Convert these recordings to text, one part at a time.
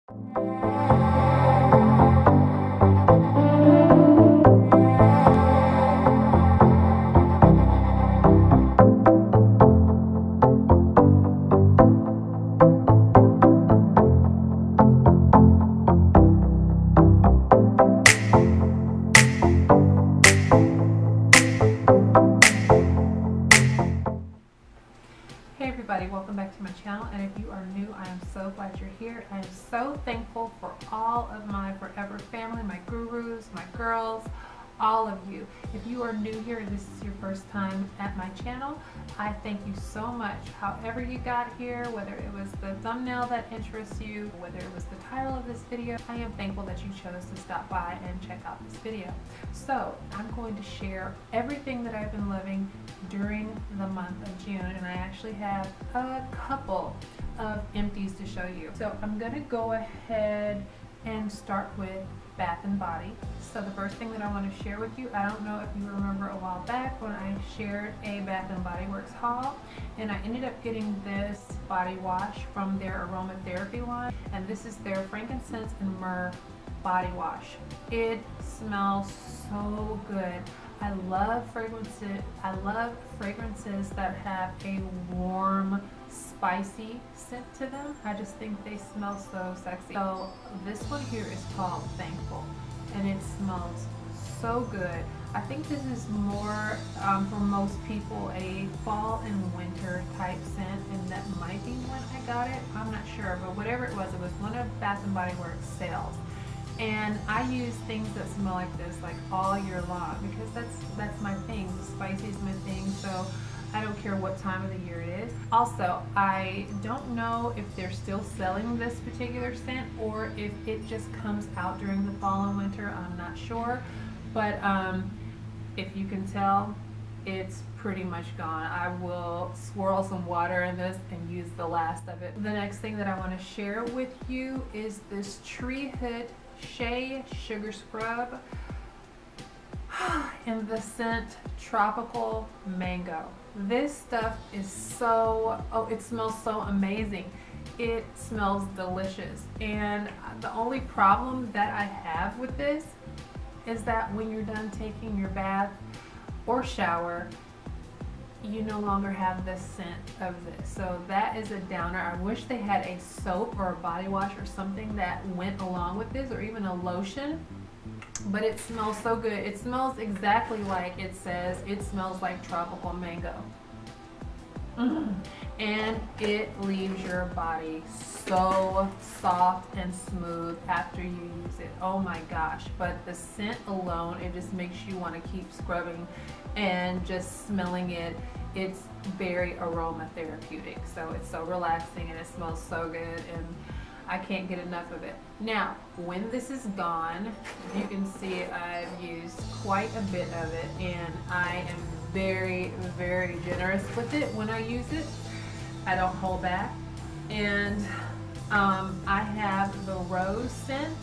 Hey everybody, welcome back to my channel, and if you are new, I am so glad you're here. I am so thankful for all of my forever family, my gurus, my girls, all of you. If you are new here and this is your first time at my channel, I thank you so much. However you got here, whether it was the thumbnail that interests you, whether it was the title of this video, I am thankful that you chose to stop by and check out this video. So I'm going to share everything that I've been loving during the month of June, and I actually have a couple of empties to show you. So I'm going to go ahead and start with Bath and Body. So the first thing that I want to share with you, I don't know if you remember a while back when I shared a Bath and Body Works haul, and I ended up getting this body wash from their aromatherapy line, and this is their frankincense and myrrh body wash. It smells so good. I love fragrances. I love fragrances that have a warm, spicy scent to them. I just think they smell so sexy. So this one here is called Thankful, and it smells so good. I think this is more for most people a fall and winter type scent, and that might be when I got it. I'm not sure, but whatever it was one of Bath and Body Works sales. And I use things that smell like this like all year long, because that's my thing. The spicy is my thing, so I don't care what time of the year it is. Also, I don't know if they're still selling this particular scent or if it just comes out during the fall and winter. I'm not sure, but if you can tell, it's pretty much gone. I will swirl some water in this and use the last of it. The next thing that I want to share with you is this Tree Hut Shea Sugar Scrub in the scent Tropical Mango. This stuff is so, it smells so amazing. It smells delicious, and the only problem that I have with this is that when you're done taking your bath or shower, you no longer have the scent of this. So that is a downer. I wish they had a soap or a body wash or something that went along with this, or even a lotion, but it smells so good. It smells exactly like it says. It smells like tropical mango. And it leaves your body so soft and smooth after you use it. Oh my gosh. But the scent alone, it just makes you want to keep scrubbing and just smelling it. It's very aromatherapeutic, so it's so relaxing and it smells so good, and I can't get enough of it. Now, when this is gone, you can see I've used quite a bit of it, and I am very, very generous with it when I use it. I don't hold back. And I have the rose scent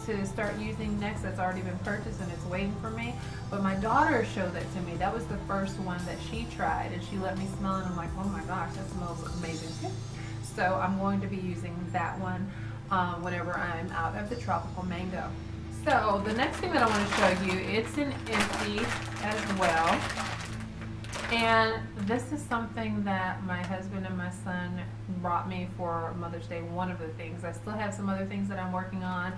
to start using next. That's already been purchased and it's waiting for me, but my daughter showed that to me. That was the first one that she tried, and she let me smell it, and I'm like, oh my gosh, that smells amazing too. So I'm going to be using that one whenever I'm out of the tropical mango. So the next thing that I want to show you, it's an empty as well, and this is something that my husband and my son brought me for Mother's Day. One of the things. I still have some other things that I'm working on,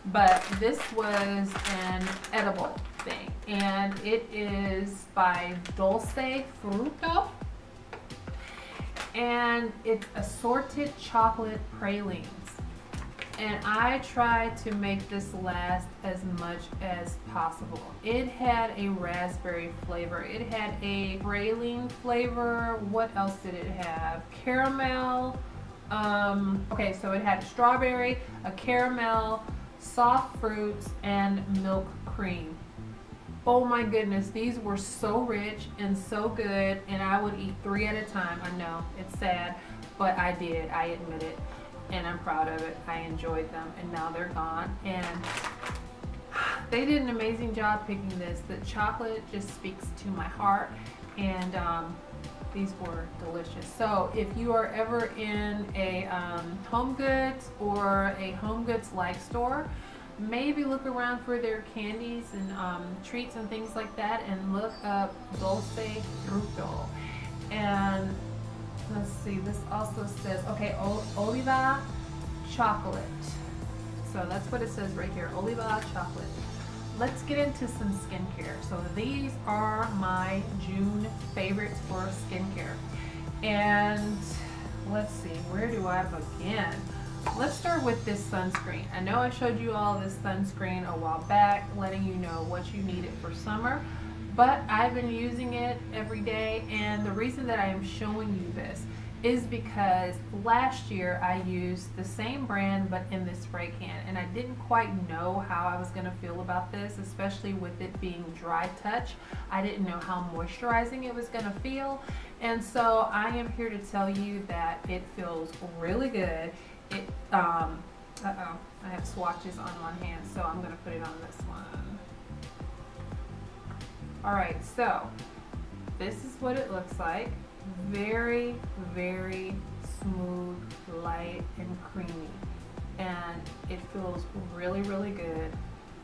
but this was an edible thing, and it is by DULCE FRUTTO, and it's assorted chocolate pralines. And I tried to make this last as much as possible. It had a raspberry flavor. It had a praline flavor. What else did it have? Caramel. Okay, so it had strawberry, a caramel, soft fruits, and milk cream. Oh my goodness, these were so rich and so good, and I would eat 3 at a time. I know, it's sad, but I did. I admit it. And I'm proud of it. I enjoyed them, and now they're gone. And they did an amazing job picking this. The chocolate just speaks to my heart, and These were delicious. So if you are ever in a Home Goods or a Home Goods like store, maybe look around for their candies and treats and things like that, and look up Dulce FRUTTO. And let's see, this also says, okay, Oliva chocolate. So that's what it says right here, Oliva chocolate. Let's get into some skincare. So these are my June favorites for skincare. And let's see, where do I begin? Let's start with this sunscreen. I know I showed you all this sunscreen a while back, letting you know what you needed for summer, but I've been using it every day, and the reason that I am showing you this is because last year I used the same brand but in this spray can, and I didn't quite know how I was going to feel about this, especially with it being dry touch. I didn't know how moisturizing it was going to feel, and so I am here to tell you that it feels really good. It I have swatches on one hand, so I'm going to put it on this one. Alright, so this is what it looks like. Very, very smooth, light, and creamy, and it feels really, really good.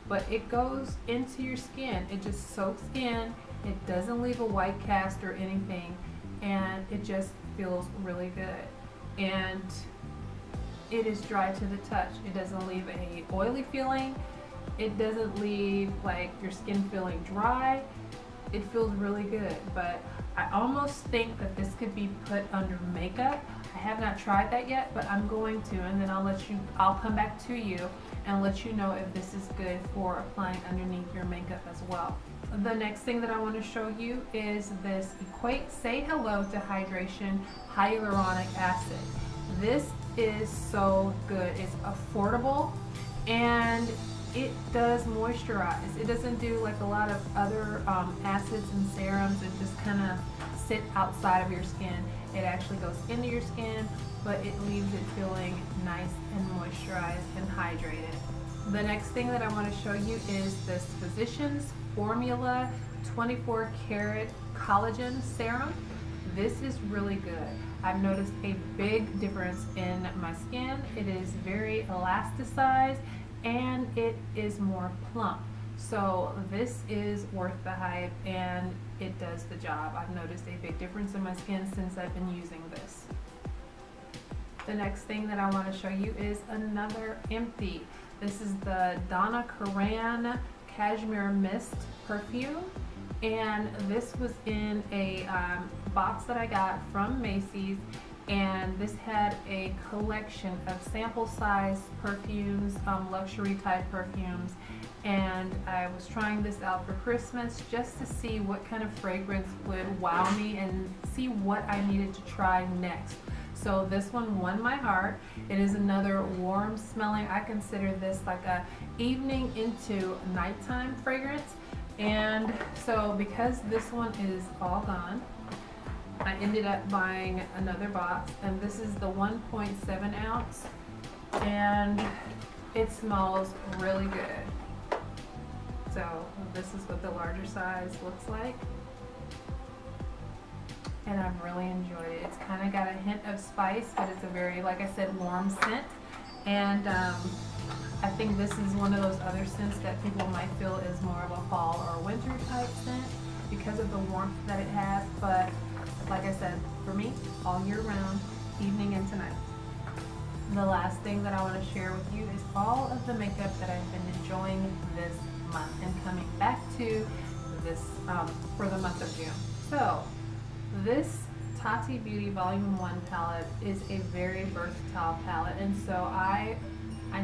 But it goes into your skin. It just soaks in. It doesn't leave a white cast or anything, and it just feels really good. And it is dry to the touch. It doesn't leave a oily feeling. It doesn't leave like your skin feeling dry. It feels really good, but I almost think that this could be put under makeup. I have not tried that yet, but I'm going to, and then I'll come back to you and let you know if this is good for applying underneath your makeup as well. The next thing that I want to show you is this Say Hello to Hydration Hyaluronic Acid. This is so good. It's affordable, and it does moisturize. It doesn't do like a lot of other acids and serums that just kind of sit outside of your skin. It actually goes into your skin, but it leaves it feeling nice and moisturized and hydrated. The next thing that I want to show you is this Physicians Formula 24 Karat Collagen Serum. This is really good. I've noticed a big difference in my skin. It is very elasticized, and it is more plump. So this is worth the hype, and it does the job. I've noticed a big difference in my skin since I've been using this. The next thing that I want to show you is another empty. This is the Donna Karan Cashmere Mist perfume, and this was in a box that I got from Macy's, and this had a collection of sample size perfumes, luxury type perfumes, and I was trying this out for Christmas just to see what kind of fragrance would wow me and see what I needed to try next. So this one won my heart. It is another warm smelling, I consider this like a evening into nighttime fragrance, and so because this one is all gone, I ended up buying another box, and this is the 1.7 ounce, and it smells really good. So this is what the larger size looks like, and I've really enjoyed it. It's kind of got a hint of spice, but it's a very, like I said, warm scent, and I think this is one of those other scents that people might feel is more of a fall or winter type scent because of the warmth that it has, but like I said, for me, all year round, evening and tonight. The last thing that I want to share with you is all of the makeup that I've been enjoying this month and coming back to this for the month of June. So this Tati Beauty Volume 1 palette is a very versatile palette, and so I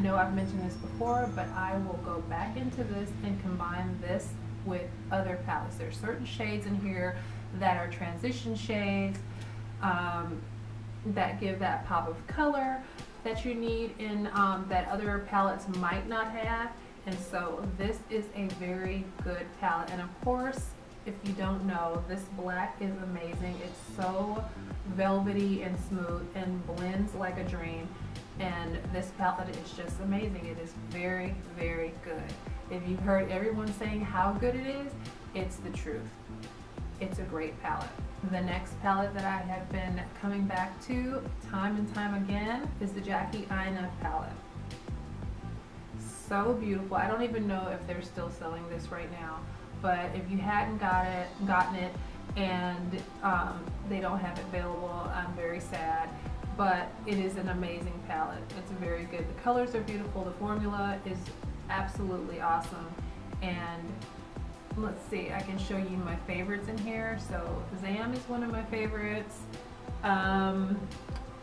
know I've mentioned this before, but I will go back into this and combine this with other palettes. There's certain shades in here that are transition shades that give that pop of color that you need in that other palettes might not have, and so this is a very good palette. And of course, if you don't know, this black is amazing. It's so velvety and smooth and blends like a dream, and this palette is just amazing. It is very, very good. If you've heard everyone saying how good it is, it's the truth. It's a great palette. The next palette that I have been coming back to time and time again is the Jackie Aina palette. So beautiful. I don't even know if they're still selling this right now, but if you hadn't gotten it and they don't have it available, I'm very sad. But it is an amazing palette. It's very good. The colors are beautiful. The formula is absolutely awesome. And let's see, I can show you my favorites in here. So Zam is one of my favorites.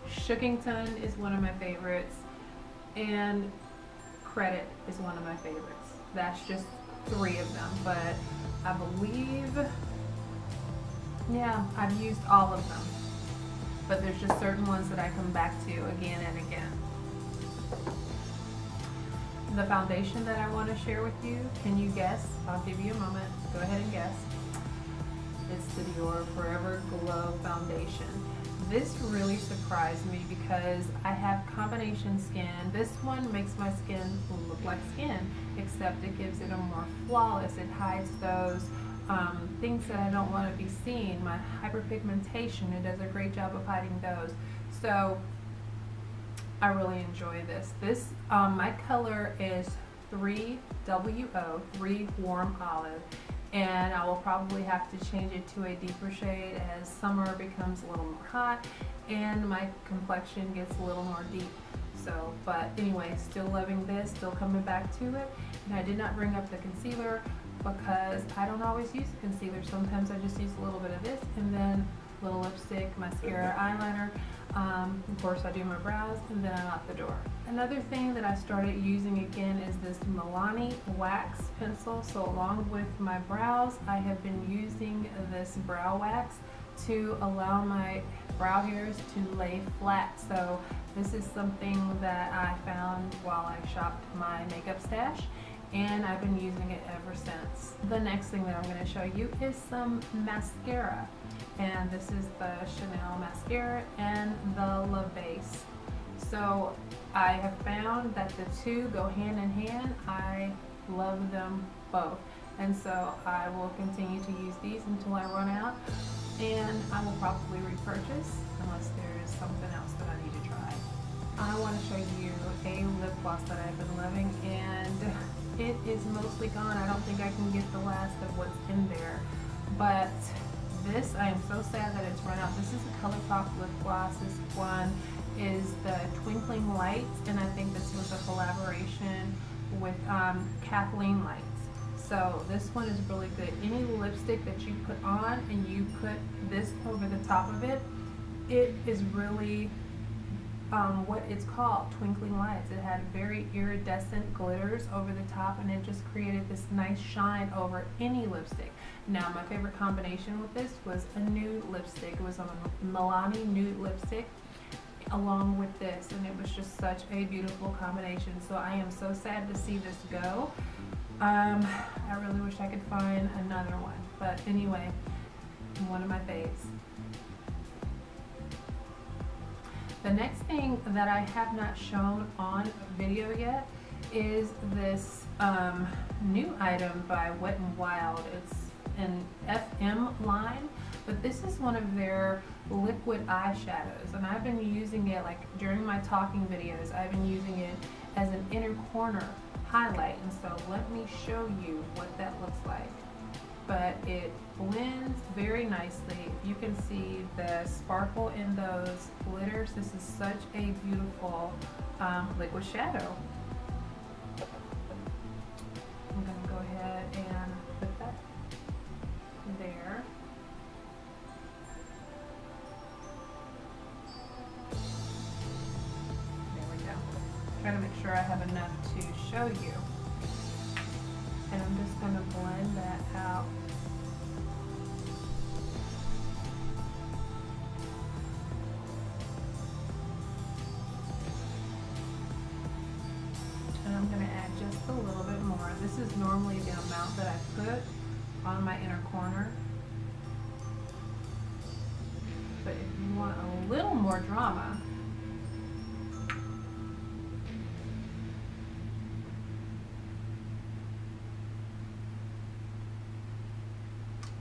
Shookington is one of my favorites. And Credit is one of my favorites. That's just 3 of them. But I believe, yeah, I've used all of them. But there's just certain ones that I come back to again and again. The foundation that I want to share with you, can you guess? I'll give you a moment. Go ahead and guess. It's the Dior Forever Glow Foundation. This really surprised me because I have combination skin. This one makes my skin look like skin, except it gives it a more flawless. It hides those things that I don't want to be seen. My hyperpigmentation, it does a great job of hiding those. So I really enjoy this. My color is 3WO, 3 Warm Olive, and I will probably have to change it to a deeper shade as summer becomes a little more hot and my complexion gets a little more deep. So, but anyway, still loving this, still coming back to it. And I did not bring up the concealer because I don't always use the concealer. Sometimes I just use a little bit of this and then a little lipstick, mascara, eyeliner. Of course I do my brows and then I'm out the door. Another thing that I started using again is this Milani wax pencil. So along with my brows, I have been using this brow wax to allow my brow hairs to lay flat. So this is something that I found while I shopped my makeup stash, and I've been using it ever since. The next thing that I'm going to show you is some mascara, and this is the Chanel mascara and the La Base. So I have found that the two go hand in hand. I love them both, and so I will continue to use these until I run out, and I will probably repurchase unless there is something else that I need to try. I want to show you a lip gloss that I've been loving, and it is mostly gone. I don't think I can get the last of what's in there, but this, I am so sad that it's run out. This is a ColourPop lip gloss. This one is the Twinkling Lights, and I think this was a collaboration with Kathleen Lights. So this one is really good. Any lipstick that you put on and you put this over the top of it, it is really what it's called, Twinkling Lights. It had very iridescent glitters over the top, and it just created this nice shine over any lipstick. Now my favorite combination with this was a nude lipstick. It was a Milani nude lipstick along with this, and it was just such a beautiful combination. So I am so sad to see this go. I really wish I could find another one, but anyway, one of my faves. The next thing that I have not shown on video yet is this new item by Wet n Wild. It's an FM line, but this is one of their liquid eyeshadows, and I've been using it like during my talking videos. I've been using it as an inner corner highlight, and so let me show you what that looks like. But it blends very nicely. If you can see the sparkle in those glitters, this is such a beautiful liquid shadow. I'm going to go ahead and put that there. There we go. Trying to make sure I have enough to show you. And I'm just going to blend that out. And I'm going to add just a little bit more. This is normally the amount that I put on my inner corner. But if you want a little more drama,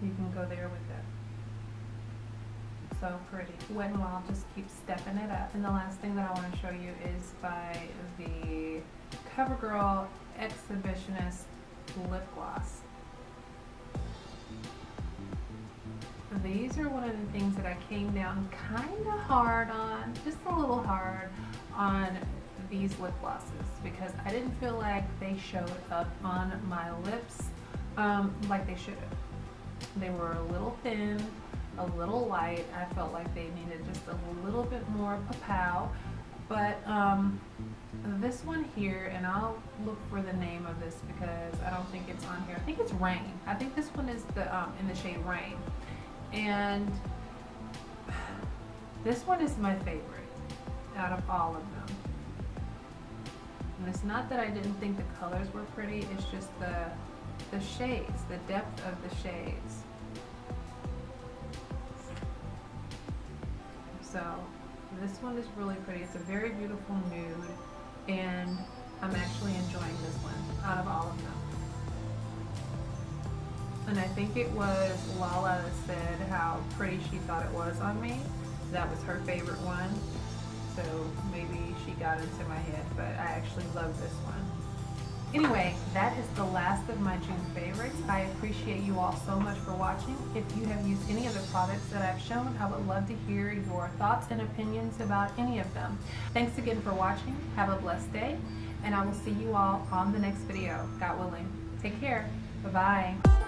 you can go there with it. So pretty. Wet n Wild just keeps stepping it up. And the last thing that I want to show you is by the CoverGirl Exhibitionist Lip Gloss. These are one of the things that I came down kind of hard on, just a little hard on these lip glosses, because I didn't feel like they showed up on my lips like they should have. They were a little thin, a little light. I felt like they needed just a little bit more pow. But this one here, and I'll look for the name of this because I don't think it's on here. I think it's Rain. I think this one is the in the shade Rain. And this one is my favorite out of all of them. And it's not that I didn't think the colors were pretty, it's just the shades, the depth of the shades. So this one is really pretty. It's a very beautiful nude, and I'm actually enjoying this one out of all of them. And I think it was Lala that said how pretty she thought it was on me. That was her favorite one. So maybe she got into my head, but I actually love this one. Anyway, that is the last of my June favorites. I appreciate you all so much for watching. If you have used any of the products that I've shown, I would love to hear your thoughts and opinions about any of them. Thanks again for watching. Have a blessed day, and I will see you all on the next video, God willing. Take care. Bye-bye.